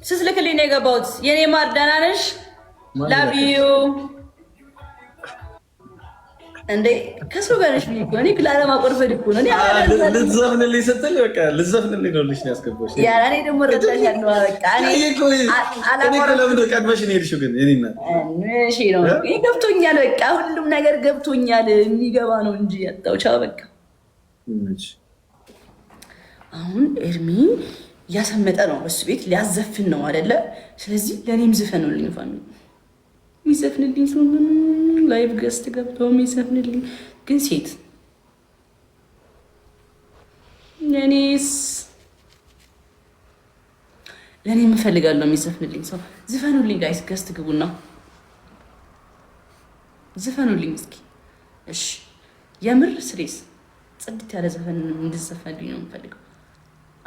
ስትልክልኝ ነው የገባሁት። የኔ ማር ደህና ነሽ? ላቭ ዩ እንዴ ከሰው ጋር ነሽ እኮ እኔ ላለማቆርፈድ እኮ ነው። ልትዘፍንልኝ ስትል በቃ ልትዘፍንልኝ ነው ልሽ ያስገባሽ። ያ እኔ ደግሞ ረዳሻለሁ። በቃ ለምን ቀድመሽ ነው የሄድሽው? ግን እኔ እና እሺ ነው ገብቶኛል። በቃ ሁሉም ነገር ገብቶኛል። የሚገባ ነው እንጂ ያጣው ቻው በቃ። አሁን ኤርሚ እያሰመጠ ነው፣ በሱ ቤት ሊያዘፍን ነው አይደለ? ስለዚህ ለእኔም ዝፈኑልኝ ፋሚሊ የሚዘፍንልኝ ሰው ላይቭ ገስት ገብተው የሚዘፍንልኝ ግን ሴት ለእኔስ ለእኔ የምፈልጋለሁ የሚዘፍንልኝ ሰው። ዝፈኑልኝ ጋይስ፣ ገስት ግቡና ዝፈኑልኝ እስኪ። እሺ የምር ስሬስ ጽድት ያለ ዘፈን እንድዘፈንልኝ ነው የምፈልገው።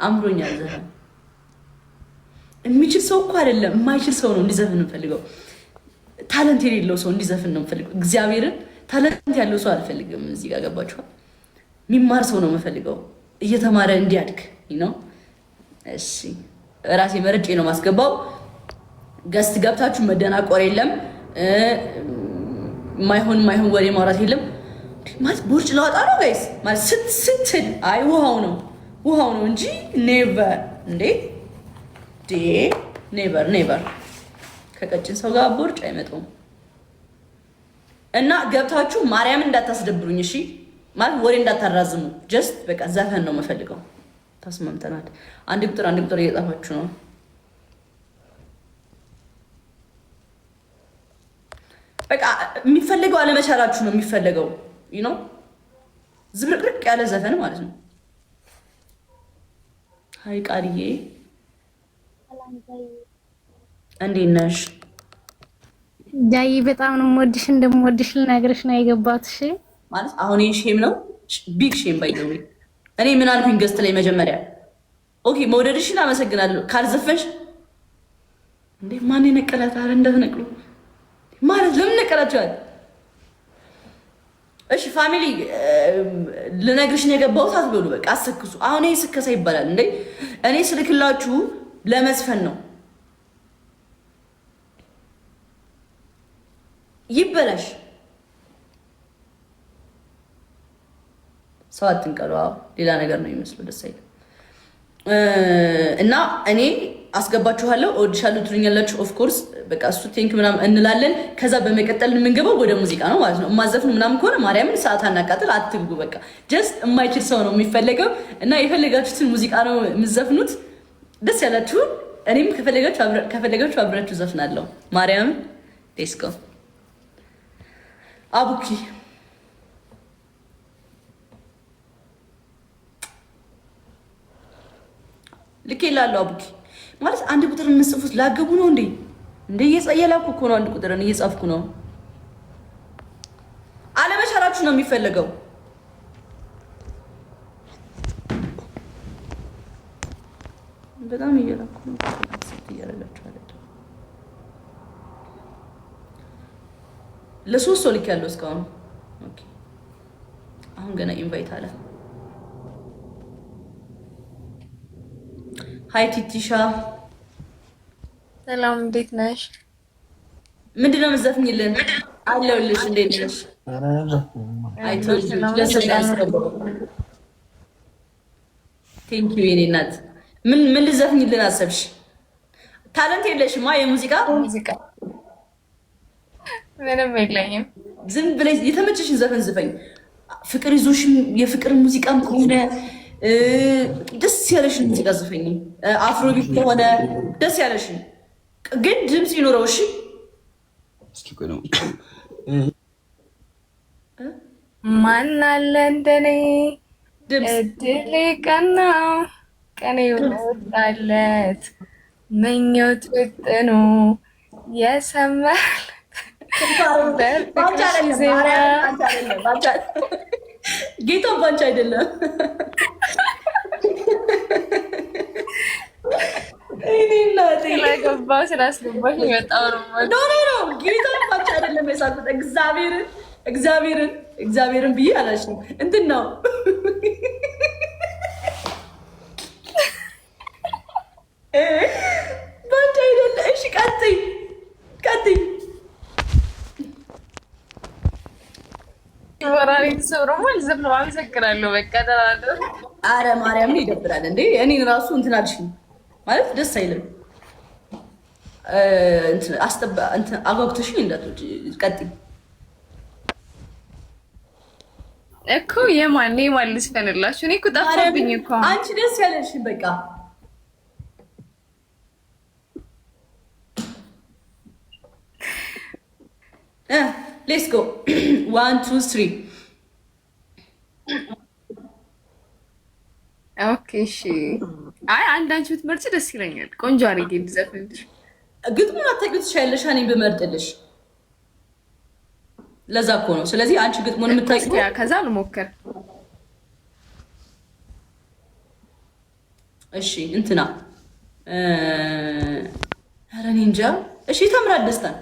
አምሮኛል ዘፈን። የሚችል ሰው እኮ አይደለም የማይችል ሰው ነው እንዲዘፍን የምፈልገው። ታለንት የሌለው ሰው እንዲዘፍን ነው የምፈልገው። እግዚአብሔርን ታለንት ያለው ሰው አልፈልግም። እዚህ ጋር ገባችኋል? የሚማር ሰው ነው የምፈልገው፣ እየተማረ እንዲያድግ ነው። እሺ ራሴ መርጬ ነው ማስገባው። ገስት ገብታችሁ መደናቆር የለም፣ ማይሆን ወሬ ማውራት የለም። ማለት ቦርጭ ለዋጣ ነው ጋይስ። ማለት ስትል አይ ውሃው ነው እንጂ ኔቨር እንዴ ኔቨር ከቀጭን ሰው ጋር ቦርጭ አይመጣውም። እና ገብታችሁ ማርያምን እንዳታስደብሩኝ እሺ። ማለት ወሬ እንዳታራዝሙ። ጀስት በቃ ዘፈን ነው የምፈልገው። ታስማምተናል። አንድ ቁጥር እየጻፋችሁ ነው። በቃ የሚፈልገው አለመቻላችሁ ነው የሚፈለገው። ነው ዝብርቅርቅ ያለ ዘፈን ማለት ነው። ሀይ ቃልዬ እንዴት ነሽ? ዳይ በጣም ነው የምወድሽ፣ እንደምወድሽ ልነግርሽ ነው የገባሁት። እሺ ማለት አሁን ይሄ ሼም ነው፣ ቢግ ሼም ባይዘው። እኔ ምን አልኩኝ ገስት ላይ መጀመሪያ? ኦኬ መውደድሽን አመሰግናለሁ። ካልዘፈንሽ እንዴ ማን የነቀላት? አረ እንዳትነቅሉ ማለት ለምን ነቀላችኋል? እሺ ፋሚሊ ልነግርሽ ነው የገባሁት አትበሉ። በቃ አሰክሱ። አሁን ይሄ ስከሳ ይባላል እንዴ? እኔ ስልክላችሁ ለመዝፈን ነው። ይበላሽ ሰው አትንቀሉ። ሌላ ነገር ነው የሚመስለው፣ ደስ አይልም። እና እኔ አስገባችኋለሁ፣ እወድሻለሁ ትሉኛላችሁ። ኦፍ ኮርስ በቃ እሱ ቴንክ ምናምን እንላለን። ከዛ በመቀጠል የምንገባው ወደ ሙዚቃ ነው ማለት ነው። የማዘፍኑ ምናምን ከሆነ ማርያምን ሰዓት አናቃጥል፣ አትግቡ። በቃ ጀስት የማይችል ሰው ነው የሚፈለገው እና የፈለጋችሁትን ሙዚቃ ነው የምዘፍኑት፣ ደስ ያላችሁን። እኔም ከፈለጋችሁ አብራችሁ ዘፍናለሁ። ማርያምን ዴስኮ አቡኪ ልክ ይላሉ። አቡኪ ማለት አንድ ቁጥር የምጽፉት ላገቡ ነው እንዴ? እየላኩ እኮ ነው። አንድ ቁጥርን እየጻፍኩ ነው። አለመቻላችሁ ነው የሚፈለገው። በጣም እየላኩ ነው። እያረጋችሁ አይደል? ለሶስት ሰው ልክ ያለው እስካሁን። ኦኬ አሁን ገና ኢንቫይት አለ። ሃይ ቲቲሻ ሰላም፣ እንዴት ነሽ? ምንድን ነው የምትዘፍኝልን? አለሁልሽ። እንዴት ነሽ? ቴንክ ዩ የኔ እናት። ምን ልዘፍኝልን አሰብሽ? ታለንት የለሽማ? የሙዚቃ ምንም የለኝም። ዝም ብለሽ የተመቸሽን ዘፈን ዝፈኝ። ፍቅር ይዞሽም የፍቅር ሙዚቃም ከሆነ ደስ ያለሽን ሙዚቃ ዝፈኝ። አፍሮቢት ከሆነ ደስ ያለሽን ግን ድምፅ ይኖረው። እሺ ማን አለ እንደኔ እድሌ ቀናው ቀኔ ወጣለት ምኞት ውጥኑ የሰማል ጌታ ባንቺ አይደለም። ስለገባው ስላስገባሽ በጣም ነው። ጌታ ባንቺ አይደለም የሳቁት። እግዚአብሔርን ብዬ አላልሽም። እንትን ነው ባንቺ ሰብረማ ልዘፍነው። አመሰግናለሁ። በቃ ተናደር። አረ ማርያምን ይደብራል እንዴ! እኔን ራሱ እንትን አልሽኝ ማለት ደስ አይልም። እንትን አጓጉተሽኝ እንዳትወጪ ቀጥይ እኮ የማን ልስፈንላችሁ? እኔ እኮ ጠፋብኝ እኮ። አንቺ ደስ ያለሽኝ በቃ ሌትስ ጎ 1 2 3 ኦኬ እሺ። አይ አንዳንቺ ብትመርጪ ደስ ይለኛል። ቆንጆ አድርጌ እንድዘፍንልሽ። ግጥሙን አታውቂው ትችያለሽ፣ እኔን ብመርጥልሽ። ለዛ እኮ ነው። ስለዚህ አንቺ ግጥሙን የምታውቂው ከዛ ልሞክር። እሺ እንትና ኧረ እኔ እንጃ። እሺ ታምራት ደስታን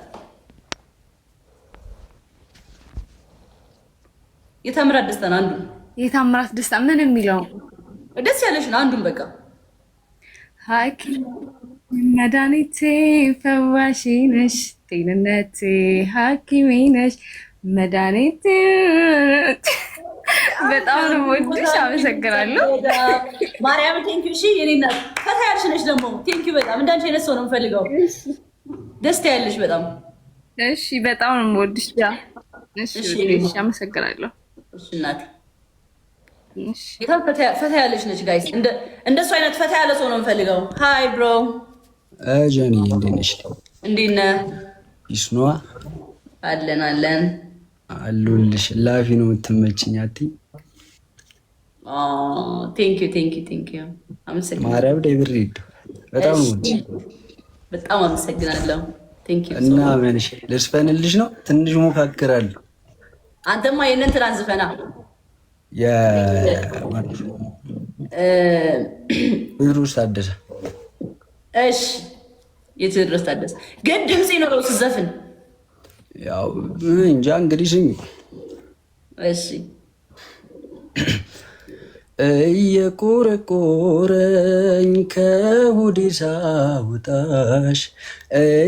የታምራት ደስታን አንዱን የታምራት ደስታ ምን የሚለው ደስ ያለሽን አንዱን በቃ ሐኪም መድኃኒቴ ፈዋሽ ነሽ፣ ጤንነቴ ሐኪሜ ነሽ፣ መድኃኒቴ። በጣም ነው የምወድሽ። አመሰግናለሁ ማርያም። ቴንኪው። እሺ የኔ እናት ፈታ ያልሽ ነሽ ደግሞ ቴንኪው በጣም እንዳንቺ አይነት ሰው ነው የምፈልገው። ደስታ ያለሽ በጣም እሺ። በጣም ነው የምወድሽ። እሺ አመሰግናለሁ። እሺ እናቴ ፈታ ያለች ነች ጋይስ። እንደሱ አይነት ፈታ ያለ ሰው ነው የምፈልገው። ሃይ ብሮ ጀኒ እንዴት ነሽ? እንዴት ነህ? ይስኗ አለን አሉልሽ። ላፊ ነው የምትመችኝ። አትይ ቴንኪው አመሰግናለሁ። ማርያም ላይ ብር ሄዱ። በጣም በጣም አመሰግናለሁ። ቴንኪው እና መንሽ ልስፈንልሽ ነው ትንሽ ሞካክራለሁ። አንተማ የእነ እንትናን ዝፈና ቴዎድሮስ ታደሰ። እሺ የቴዎድሮስ ታደሰ ግን ድምፅ ይኖረው ስዘፍን ያው እንጃ እንግዲህ ስኝ። እሺ እየቆረቆረኝ ከሆዴ ሳውጣሽ፣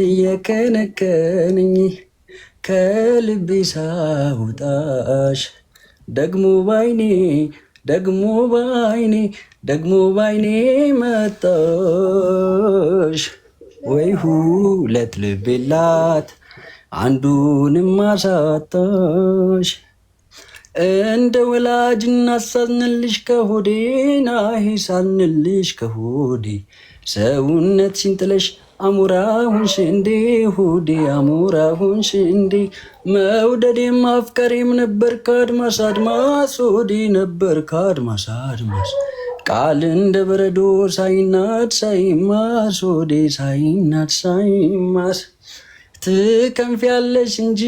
እየከነከነኝ ከልቤ ሳውጣሽ፣ ደግሞ ባይኔ መጣሽ። ወይ ሁለት ልቤላት አንዱንም አሳጣሽ። እንደ ወላጅ እናሳዝንልሽ ከሆዴ ናሂ ሳዝንልሽ ከሆዴ፣ ሰውነት ሲንጥለሽ አሞራ ሁንሽ እንዴ ሆዴ አሞራ ሁንሽ እንዴ። መውደዴም ማፍቀሬም ነበር ከአድማስ አድማስ ሆዴ ነበር ከአድማስ አድማስ። ቃል እንደ በረዶ ሳይናድ ሳይማስ ሆዴ ሳይናድ ሳይማስ። ትከንፊያለሽ እንጂ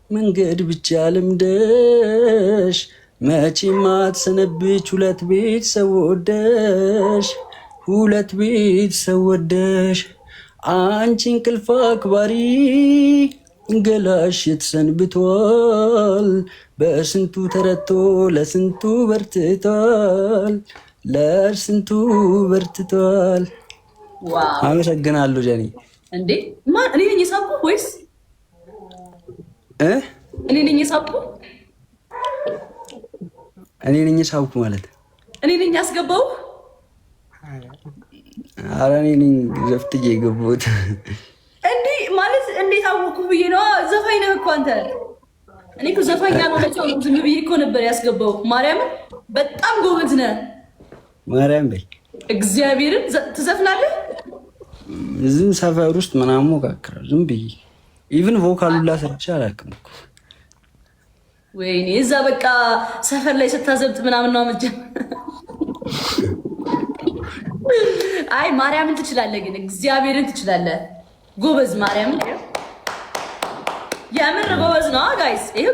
መንገድ ብቻ ልምደሽ፣ መቼም አትሰነብች ሁለት ቤት ሰው ወደሽ። አንቺ እንቅልፍ አክባሪ ገላሽ ተሰንብቷል፣ በስንቱ ተረቶ ለስንቱ በርትቷል። አመሰግናለሁ ጀኒ። እንዴ ማን እኔ ነኝ የሳብኩ ወይስ እኔ ነኝ የሳብኩ? እኔ ነኝ የሳብኩ ማለት እኔ ነኝ ያስገባው? ኧረ እኔ ነኝ ዘፍጥዬ የገባሁት። እንዴ ማለት እንዴት አወኩ ብዬ ነዋ። ዘፋኝ ነህ እኮ አንተ። እኔ እኮ ዘፋኝ ያልሆነችው ዝም ብዬ እኮ ነበር ያስገባው። ማርያምን በጣም ጎበዝ ነህ። ማርያም በይ እግዚአብሔርን ትዘፍናለህ? እዚህ ሰፈር ውስጥ ምናምን ሞካክራለሁ ዝም ብዬ። ኢቭን ቮካሉላ ሰርቼ አላውቅም እኮ። ወይኔ እዛ በቃ ሰፈር ላይ ስታዘብጥ ምናምን ነው አመጀ። አይ ማርያምን ትችላለህ፣ ግን እግዚአብሔርን ትችላለህ። ጎበዝ ማርያምን የምር ጎበዝ ነው ጋይስ። ይሄው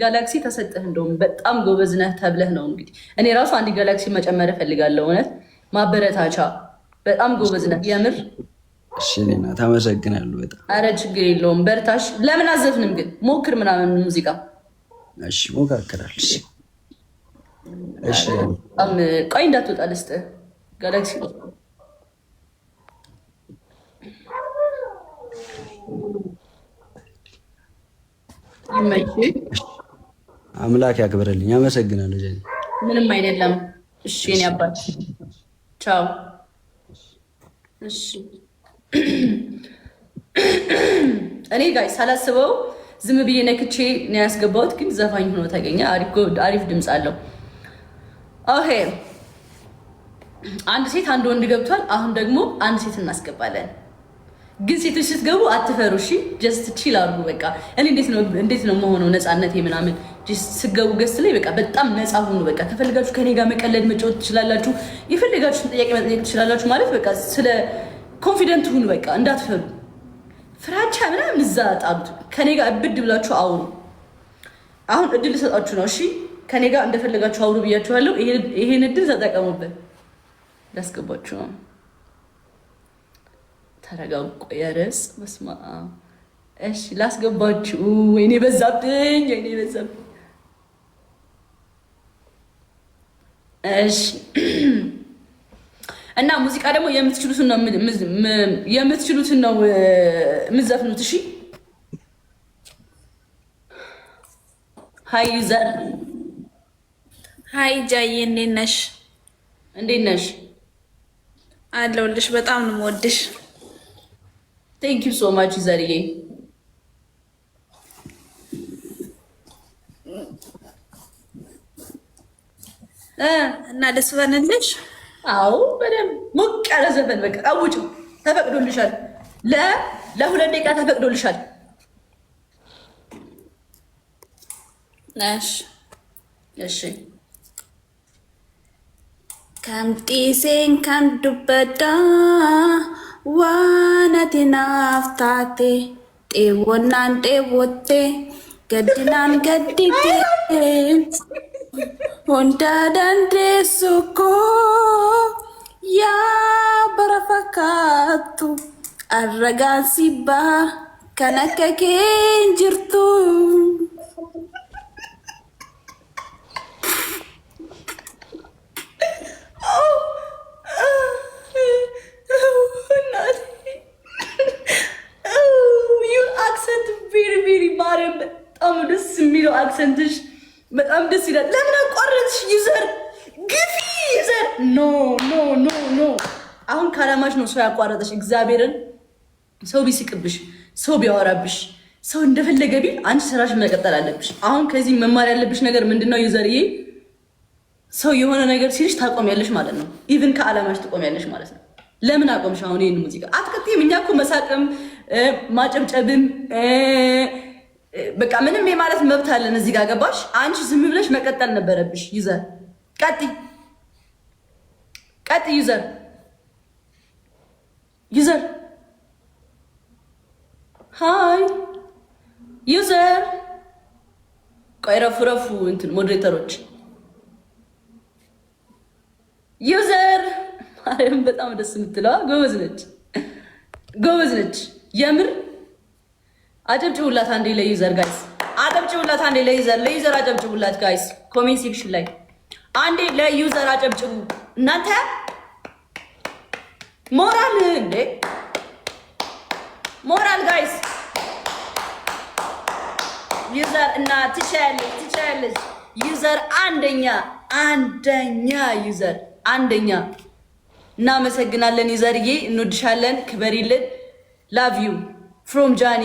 ጋላክሲ ተሰጠህ። እንደውም በጣም ጎበዝ ነህ ተብለህ ነው እንግዲህ። እኔ ራሱ አንድ ጋላክሲ መጨመር እፈልጋለሁ። እውነት ማበረታቻ። በጣም ጎበዝ ነህ የምር። እሺ ሌና ታመሰግናለሁ በጣም። አረ ችግር የለውም በርታሽ። ለምን አዘፍንም ግን ሞክር ምናምን ሙዚቃ። እሺ ሞካክራለሁ። እሺ ቆይ እንዳትወጣ ልስጥህ ጋላክሲ ይመችህ። አምላክ ያክብርልኝ። አመሰግናለሁ ጀኒ። ምንም አይደለም። እሺ የኔ አባት ቻው። እሺ እኔ ጋይ ሳላስበው ዝም ብዬ ነክቼ ነው ያስገባሁት፣ ግን ዘፋኝ ሆኖ ተገኘ። አሪፍ ድምፅ አለው። ኦኬ አንድ ሴት አንድ ወንድ ገብቷል። አሁን ደግሞ አንድ ሴት እናስገባለን። ግን ሴቶች ስትገቡ አትፈሩ እሺ። ጀስት ቺል አድርጉ በቃ። እኔ እንዴት ነው መሆነው ነፃነቴ ምናምን። ጀስት ስትገቡ ገስት ላይ በቃ በጣም ነፃ ሁኑ በቃ። ከፈለጋችሁ ከኔ ጋር መቀለድ መጫወት ትችላላችሁ። የፈለጋችሁን ጥያቄ መጠየቅ ትችላላችሁ። ማለት በቃ ስለ ኮንፊደንት ሁኑ በቃ። እንዳትፈሩ። ፍራቻ ምናምን እዛ ጣሉት። ከኔ ጋር እብድ ብላችሁ አውሩ። አሁን እድል ልሰጣችሁ ነው እሺ። ከኔ ጋር እንደፈለጋችሁ አውሩ ብያችኋለሁ። ይሄን እድል ተጠቀሙበት። ላስገባችሁ ነው። ተረጋጉ። ቆይ ርዕስ በስመ አብ። እሺ ላስገባችሁ። ወይኔ በዛብኝ፣ ወይኔ በዛብኝ። እሺ እና ሙዚቃ ደግሞ የምትችሉትን ነው የምትዘፍኑት። እሺ ሃይ ዩዘር። ሃይ ጃዬ፣ እንዴት ነሽ? እንዴት ነሽ? አለሁልሽ። በጣም ነው የምወድሽ። ቴንክ ዩ ሶ ማች ዩዘርዬ። እና ደስ በንልሽ። አዎ በደምብ ሞቅ ያለ ዘፈን በቃ አውጪ። ተፈቅዶልሻል። ለ2 ደቂቃ ተፈቅዶልሻል። ነሽ እሺ ከምጢሴን ከም ዱበዳ ዋነቲ ናፍታቴ ጤወናን ጤወቴ ገድናን ገዲቴ ሁንዳ dandeessuko yaa bara fakkaattu arragaan sibbaa kan akka keen jirtu. በጣም ደስ የሚለው አክሰንትሽ በጣም ደስ ይላል። ለምን አቋረጥሽ? ዩዘር ግፊ ዩዘር። ኖ ኖ ኖ ኖ። አሁን ካላማሽ ነው ሰው ያቋረጠሽ። እግዚአብሔርን ሰው ቢስቅብሽ፣ ሰው ቢያወራብሽ፣ ሰው እንደፈለገ ቢል አንቺ ስራሽ መቀጠል አለብሽ። አሁን ከዚህ መማር ያለብሽ ነገር ምንድነው ዩዘርዬ? ሰው የሆነ ነገር ሲልሽ ታቆሚያለሽ ማለት ነው። ኢቭን ከአላማሽ ትቆሚያለሽ ማለት ነው። ለምን አቆምሽ? አሁን ይሄን ሙዚቃ አትቀጥይም። እኛ እኮ መሳቅም ማጨብጨብም በቃ ምንም የማለት መብት አለን እዚህ ጋር ገባሽ? አንቺ ዝም ብለሽ መቀጠል ነበረብሽ። ዩዘር ቀጥ ዩዘር ሃይ ዩዘር። ቆይ ረፉ እንትን ሞዴሬተሮች ዩዘር ማርያም በጣም ደስ የምትለዋ ጎበዝ ነች የምር። አጨብጭቡላት አንዴ ለዩዘር ጋይስ፣ አጨብጭቡላት አንዴ ለዩዘር አጨብጭቡላት ጋይስ። ኮሜንት ሴክሽን ላይ አንዴ ለዩዘር አጨብጭቡ እናንተ። ሞራል እንዴ ሞራል ጋይስ። ዩዘር እና ትቻያለች። ዩዘር አንደኛ ዩዘር አንደኛ። እናመሰግናለን ዩዘርዬ፣ እንወድሻለን፣ ክበሪልን። ላቭ ዩ ፍሮም ጃኒ